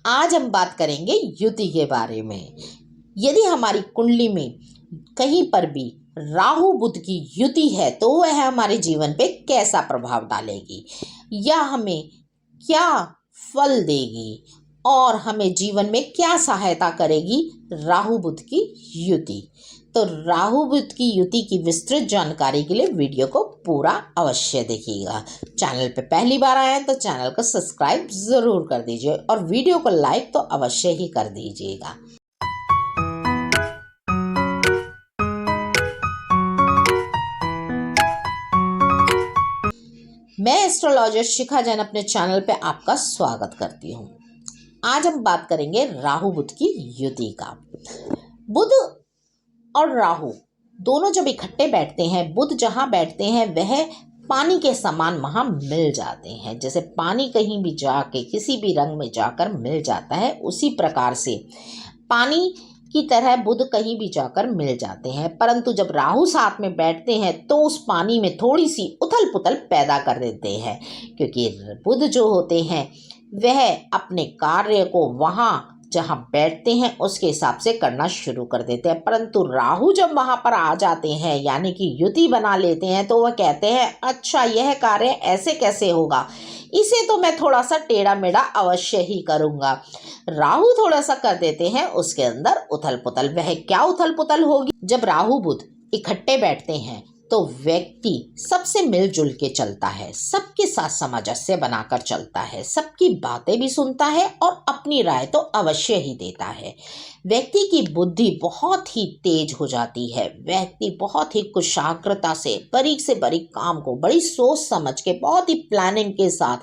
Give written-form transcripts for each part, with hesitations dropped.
आज हम बात करेंगे युति के बारे में। यदि हमारी कुंडली में कहीं पर भी राहु बुध की युति है तो वह हमारे जीवन पे कैसा प्रभाव डालेगी या हमें क्या फल देगी और हमें जीवन में क्या सहायता करेगी राहु बुध की युति। तो राहु बुध की युति की विस्तृत जानकारी के लिए वीडियो को पूरा अवश्य देखिएगा। चैनल पे पहली बार आए हैं तो चैनल को सब्सक्राइब ज़रूर कर दीजिए और वीडियो को लाइक तो अवश्य ही कर दीजिएगा। मैं एस्ट्रोलॉजर शिखा जैन अपने चैनल पे आपका स्वागत करती हूँ। आज हम बात करेंगे राहु बुध की युति का। बुध और राहु दोनों जब इकट्ठे बैठते हैं, बुध जहाँ बैठते हैं वह पानी के समान वहाँ मिल जाते हैं। जैसे पानी कहीं भी जाके किसी भी रंग में जाकर मिल जाता है, उसी प्रकार से पानी की तरह बुध कहीं भी जाकर मिल जाते हैं। परंतु जब राहु साथ में बैठते हैं तो उस पानी में थोड़ी सी उथल पुथल पैदा कर देते हैं, क्योंकि बुध जो होते हैं वह अपने कार्य को वहाँ जहाँ बैठते हैं उसके हिसाब से करना शुरू कर देते हैं। परंतु राहु जब वहाँ पर आ जाते हैं यानी कि युति बना लेते हैं तो वह कहते हैं अच्छा यह कार्य ऐसे कैसे होगा, इसे तो मैं थोड़ा सा टेढ़ा मेढ़ा अवश्य ही करूँगा। राहु थोड़ा सा कर देते हैं उसके अंदर उथल पुथल। वह क्या उथल पुथल होगी? जब राहु बुध इकट्ठे बैठते हैं तो व्यक्ति सबसे मिलजुल के चलता है, सबके साथ सामंजस्य बनाकर चलता है, सबकी बातें भी सुनता है और अपनी राय तो अवश्य ही देता है। व्यक्ति की बुद्धि बहुत ही तेज हो जाती है। व्यक्ति बहुत ही कुशाग्रता से बारीक काम को बड़ी सोच समझ के, बहुत ही प्लानिंग के साथ,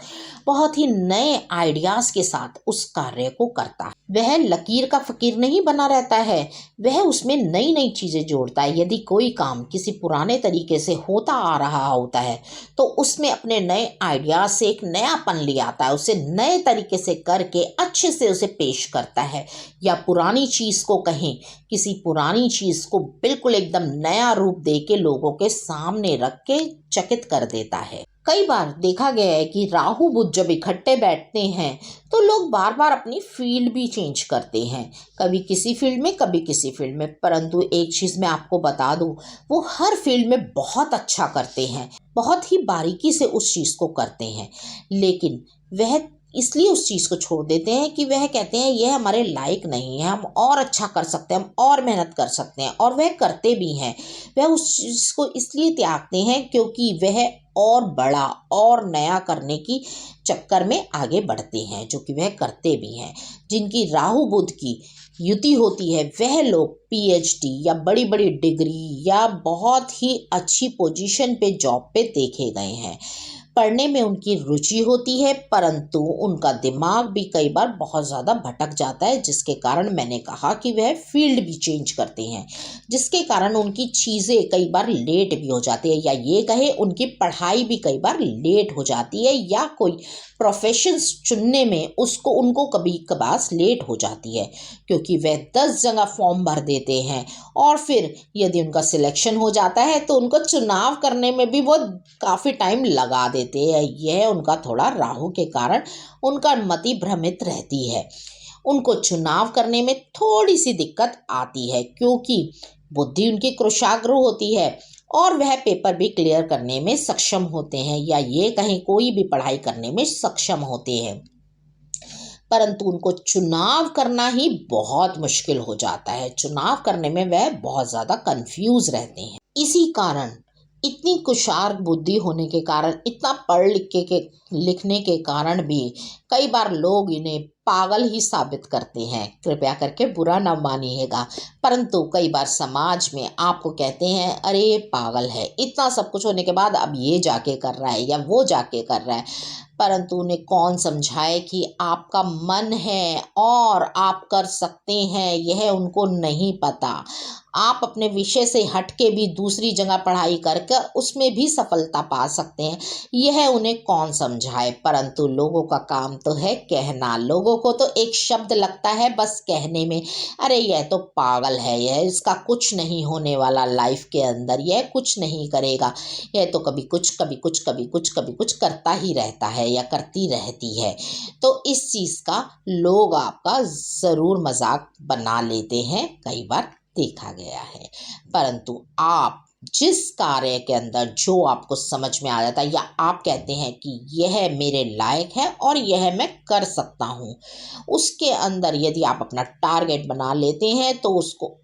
बहुत ही नए आइडियाज़ के साथ उस कार्य को करता है। वह लकीर का फकीर नहीं बना रहता है, वह उसमें नई नई चीज़ें जोड़ता है। यदि कोई काम किसी पुराने तरीके से होता आ रहा होता है तो उसमें अपने नए आइडियाज़ से एक नयापन ले आता है, उसे नए तरीके से करके अच्छे से उसे पेश करता है। या पुरानी चीज़ को कहें, किसी पुरानी चीज़ को बिल्कुल एकदम नया रूप दे के लोगों के सामने रख के चकित कर देता है। कई बार देखा गया है कि राहु बुध जब इकट्ठे बैठते हैं तो लोग बार बार अपनी फील्ड भी चेंज करते हैं, कभी किसी फील्ड में कभी किसी फील्ड में। परंतु एक चीज़ मैं आपको बता दूं, वो हर फील्ड में बहुत अच्छा करते हैं, बहुत ही बारीकी से उस चीज़ को करते हैं, लेकिन वह इसलिए उस चीज़ को छोड़ देते हैं कि वह कहते हैं यह हमारे लायक नहीं है, हम और अच्छा कर सकते हैं, हम और मेहनत कर सकते हैं, और वह करते भी हैं। वह उस चीज़ को इसलिए त्यागते हैं क्योंकि वह और बड़ा और नया करने की चक्कर में आगे बढ़ते हैं, जो कि वह करते भी हैं। जिनकी राहु बुध की युति होती है वह लोग पीएचडी या बड़ी बड़ी डिग्री या बहुत ही अच्छी पोजीशन पे जॉब पे देखे गए हैं। पढ़ने में उनकी रुचि होती है, परंतु उनका दिमाग भी कई बार बहुत ज़्यादा भटक जाता है, जिसके कारण मैंने कहा कि वह फील्ड भी चेंज करते हैं, जिसके कारण उनकी चीज़ें कई बार लेट भी हो जाती है, या ये कहे उनकी पढ़ाई भी कई बार लेट हो जाती है, या कोई प्रोफेशंस चुनने में उनको कभी कभार लेट हो जाती है, क्योंकि वह 10 जगह फॉर्म भर देते हैं और फिर यदि उनका सिलेक्शन हो जाता है तो उनको चुनाव करने में भी वो काफ़ी टाइम लगा देते हैं। यह उनका थोड़ा राहु के कारण उनका मति भ्रमित रहती है, उनको चुनाव करने में थोड़ी सी दिक्कत आती है, क्योंकि बुद्धि उनकी कुशाग्र होती है और वह पेपर भी क्लियर करने में सक्षम होते हैं, या ये कहीं कोई भी पढ़ाई करने में सक्षम होते हैं, परंतु उनको चुनाव करना ही बहुत मुश्किल हो जाता है। चुनाव करने में वह बहुत ज़्यादा कंफ्यूज रहते हैं। इसी कारण इतनी कुशाग्र बुद्धि होने के कारण, इतना पढ़ लिखने के कारण भी कई बार लोग इन्हें पागल ही साबित करते हैं। कृपया करके बुरा ना मानिएगा, परंतु कई बार समाज में आपको कहते हैं अरे ये पागल है, इतना सब कुछ होने के बाद अब ये जाके कर रहा है या वो जाके कर रहा है। परंतु उन्हें कौन समझाए कि आपका मन है और आप कर सकते हैं, यह उनको नहीं पता। आप अपने विषय से हट के भी दूसरी जगह पढ़ाई करके उसमें भी सफलता पा सकते हैं। यह उन्हें कौन समझाए, परंतु लोगों का काम तो है कहना। लोगों को तो एक शब्द लगता है बस कहने में, अरे यह तो पागल है, यह इसका कुछ नहीं होने वाला लाइफ के अंदर, यह कुछ नहीं करेगा, यह तो कभी कुछ कभी कुछ कभी कुछ कभी कुछ करता ही रहता है या करती रहती है। तो इस चीज़ का लोग आपका ज़रूर मजाक बना लेते हैं, कई बार देखा गया है। परंतु आप जिस कार्य के अंदर जो आपको समझ में आ जाता है या आप कहते हैं कि यह मेरे लायक है और यह मैं कर सकता हूँ, उसके अंदर यदि आप अपना टारगेट बना लेते हैं तो उसको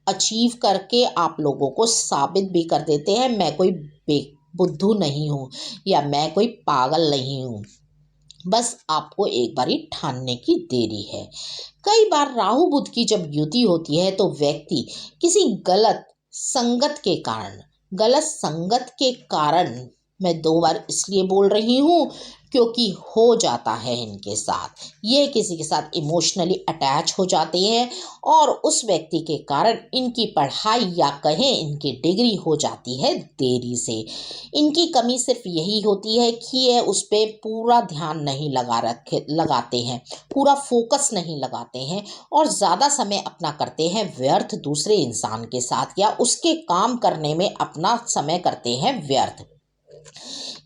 अचीव करके आप लोगों को साबित भी कर देते हैं, मैं कोई बेबुद्धू नहीं हूँ या मैं कोई पागल नहीं हूँ, बस आपको एक बारी ठानने की देरी है। कई बार राहु बुध की जब युति होती है तो व्यक्ति किसी गलत संगत के कारण, मैं दो बार इसलिए बोल रही हूँ क्योंकि हो जाता है इनके साथ, ये किसी के साथ इमोशनली अटैच हो जाते हैं और उस व्यक्ति के कारण इनकी पढ़ाई या कहें इनकी डिग्री हो जाती है देरी से। इनकी कमी सिर्फ यही होती है कि ये उस पर पूरा ध्यान नहीं लगाते हैं, पूरा फोकस नहीं लगाते हैं और ज़्यादा समय अपना करते हैं व्यर्थ दूसरे इंसान के साथ या उसके काम करने में अपना समय करते हैं व्यर्थ।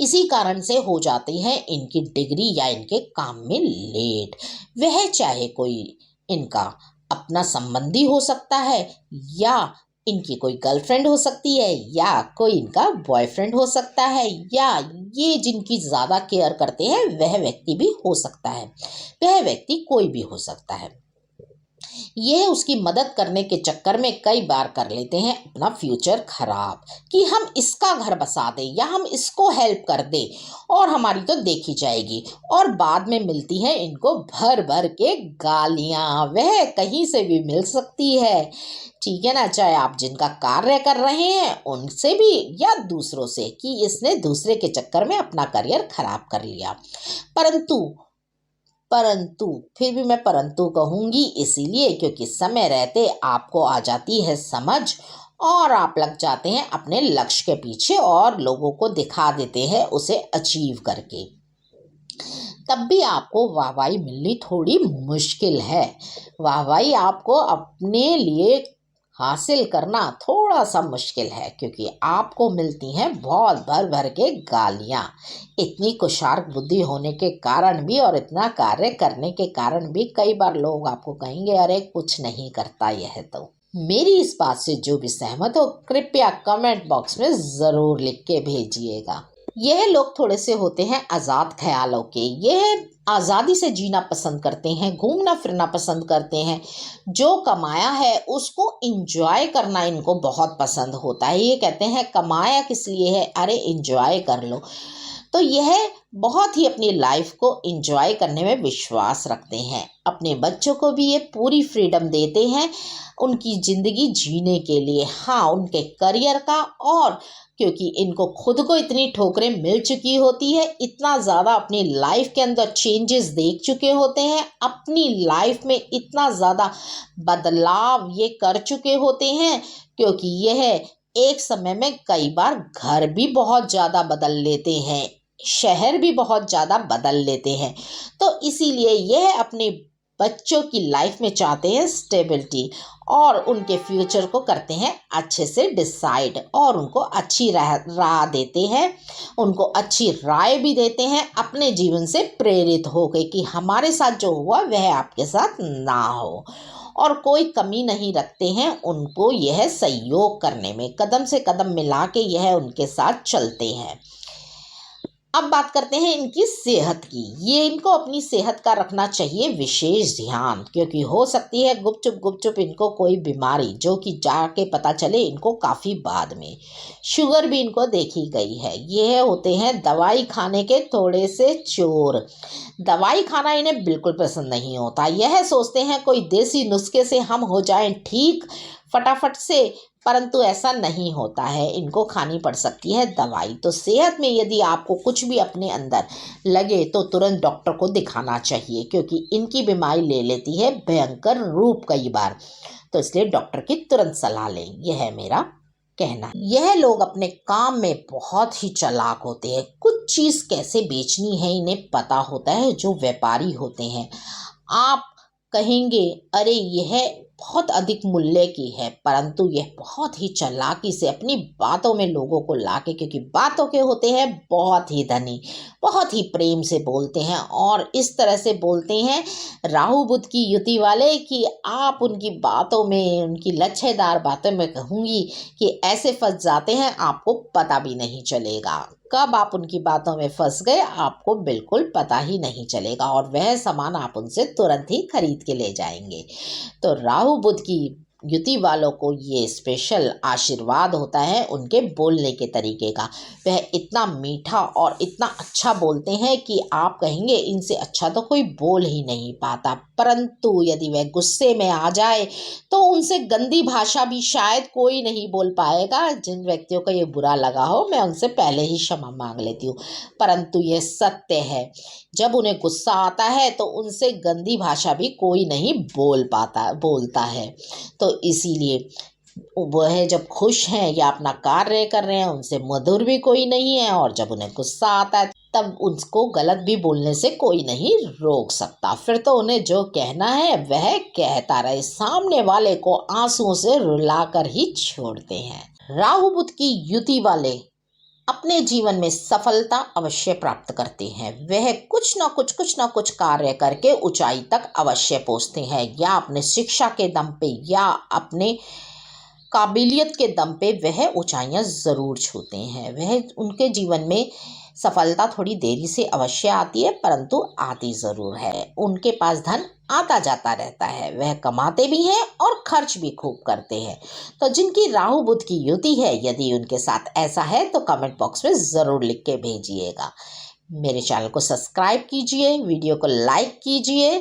इसी कारण से हो जाती है इनकी डिग्री या इनके काम में लेट। वह चाहे कोई इनका अपना संबंधी हो सकता है या इनकी कोई गर्लफ्रेंड हो सकती है या कोई इनका बॉयफ्रेंड हो सकता है या ये जिनकी ज़्यादा केयर करते हैं वह व्यक्ति भी हो सकता है, वह व्यक्ति कोई भी हो सकता है। यह उसकी मदद करने के चक्कर में कई बार कर लेते हैं अपना फ्यूचर खराब कि हम इसका घर बसा दें या हम इसको हेल्प कर दें और हमारी तो देखी जाएगी, और बाद में मिलती है इनको भर भर के गालियां। वह कहीं से भी मिल सकती है, ठीक है ना, चाहे आप जिनका कार्य कर रहे हैं उनसे भी या दूसरों से कि इसने दूसरे के चक्कर में अपना करियर खराब कर लिया। परंतु फिर भी मैं परंतु कहूँगी इसीलिए क्योंकि समय रहते आपको आ जाती है समझ और आप लग जाते हैं अपने लक्ष्य के पीछे और लोगों को दिखा देते हैं उसे अचीव करके। तब भी आपको वाहवाही मिलनी थोड़ी मुश्किल है। वाहवाही आपको अपने लिए हासिल करना थोड़ा सा मुश्किल है क्योंकि आपको मिलती हैं बहुत भर भर के गालियाँ। इतनी कुशार्क बुद्धि होने के कारण भी और इतना कार्य करने के कारण भी कई बार लोग आपको कहेंगे अरे कुछ नहीं करता यह तो। मेरी इस बात से जो भी सहमत हो कृपया कमेंट बॉक्स में ज़रूर लिख के भेजिएगा। यह लोग थोड़े से होते हैं आज़ाद ख्यालों के, यह आज़ादी से जीना पसंद करते हैं, घूमना फिरना पसंद करते हैं, जो कमाया है उसको इंजॉय करना इनको बहुत पसंद होता है। ये कहते हैं कमाया किस लिए है, अरे इंजॉय कर लो। तो यह बहुत ही अपनी लाइफ को इंजॉय करने में विश्वास रखते हैं। अपने बच्चों को भी ये पूरी फ्रीडम देते हैं उनकी ज़िंदगी जीने के लिए, हाँ उनके करियर का, और क्योंकि इनको खुद को इतनी ठोकरें मिल चुकी होती है, इतना ज़्यादा अपनी लाइफ के अंदर चेंजेस देख चुके होते हैं, अपनी लाइफ में इतना ज़्यादा बदलाव ये कर चुके होते हैं क्योंकि यह एक समय में कई बार घर भी बहुत ज़्यादा बदल लेते हैं, शहर भी बहुत ज़्यादा बदल लेते हैं। तो इसीलिए यह अपने बच्चों की लाइफ में चाहते हैं स्टेबिलिटी और उनके फ्यूचर को करते हैं अच्छे से डिसाइड और उनको अच्छी राह देते हैं, उनको अच्छी राय भी देते हैं अपने जीवन से प्रेरित होकर कि हमारे साथ जो हुआ वह आपके साथ ना हो, और कोई कमी नहीं रखते हैं उनको यह सहयोग करने में, कदम से कदम मिला के यह उनके साथ चलते हैं। अब बात करते हैं इनकी सेहत की। ये इनको अपनी सेहत का रखना चाहिए विशेष ध्यान क्योंकि हो सकती है गुपचुप इनको कोई बीमारी जो कि जाके पता चले इनको काफ़ी बाद में। शुगर भी इनको देखी गई है। ये होते हैं दवाई खाने के थोड़े से चोर। दवाई खाना इन्हें बिल्कुल पसंद नहीं होता। यह सोचते हैं कोई देसी नुस्खे से हम हो जाएं ठीक, फटाफट से परंतु ऐसा नहीं होता है, इनको खानी पड़ सकती है दवाई। तो सेहत में यदि आपको कुछ भी अपने अंदर लगे तो तुरंत डॉक्टर को दिखाना चाहिए, क्योंकि इनकी बीमारी ले लेती है भयंकर रूप कई बार। तो इसलिए डॉक्टर की तुरंत सलाह लें, यह है मेरा कहना। यह लोग अपने काम में बहुत ही चालाक होते हैं, कुछ चीज़ कैसे बेचनी है इन्हें पता होता है। जो व्यापारी होते हैं, आप कहेंगे अरे यह बहुत अधिक मूल्य की है, परंतु यह बहुत ही चालाकी से अपनी बातों में लोगों को लाके, क्योंकि बातों के होते हैं बहुत ही धनी, बहुत ही प्रेम से बोलते हैं और इस तरह से बोलते हैं राहु बुध की युति वाले कि आप उनकी बातों में, उनकी लच्छेदार बातों में कहूँगी कि ऐसे फंस जाते हैं आपको पता भी नहीं चलेगा। कब आप उनकी बातों में फंस गए आपको बिल्कुल पता ही नहीं चलेगा, और वह सामान आप उनसे तुरंत ही खरीद के ले जाएंगे। तो राहु बुध की युति वालों को ये स्पेशल आशीर्वाद होता है उनके बोलने के तरीके का। वह इतना मीठा और इतना अच्छा बोलते हैं कि आप कहेंगे इनसे अच्छा तो कोई बोल ही नहीं पाता। परंतु यदि वह गुस्से में आ जाए तो उनसे गंदी भाषा भी शायद कोई नहीं बोल पाएगा। जिन व्यक्तियों को ये बुरा लगा हो मैं उनसे पहले ही क्षमा मांग लेती हूँ, परंतु यह सत्य है। जब उन्हें गुस्सा आता है तो उनसे गंदी भाषा भी कोई नहीं बोलता है। तो इसीलिए वह जब खुश हैं या अपना कार्य कर रहे हैं उनसे मधुर भी कोई नहीं है, और जब उन्हें गुस्सा आता है तब उनको गलत भी बोलने से कोई नहीं रोक सकता। फिर तो उन्हें जो कहना है वह कहता रहे, सामने वाले को आंसुओं से रुलाकर ही छोड़ते हैं। राहु बुध की युति वाले अपने जीवन में सफलता अवश्य प्राप्त करते हैं। वह कुछ ना कुछ कार्य करके ऊंचाई तक अवश्य पहुंचते हैं, या अपने शिक्षा के दम पे या अपने काबिलियत के दम पे वह ऊंचाइयां ज़रूर छूते हैं। वह उनके जीवन में सफलता थोड़ी देरी से अवश्य आती है, परंतु आती ज़रूर है। उनके पास धन आता जाता रहता है, वह कमाते भी हैं और खर्च भी खूब करते हैं। तो जिनकी राहु बुध की युति है, यदि उनके साथ ऐसा है तो कमेंट बॉक्स में ज़रूर लिख के भेजिएगा। मेरे चैनल को सब्सक्राइब कीजिए, वीडियो को लाइक कीजिए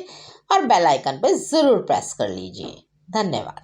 और बेल आइकन पर ज़रूर प्रेस कर लीजिए। धन्यवाद।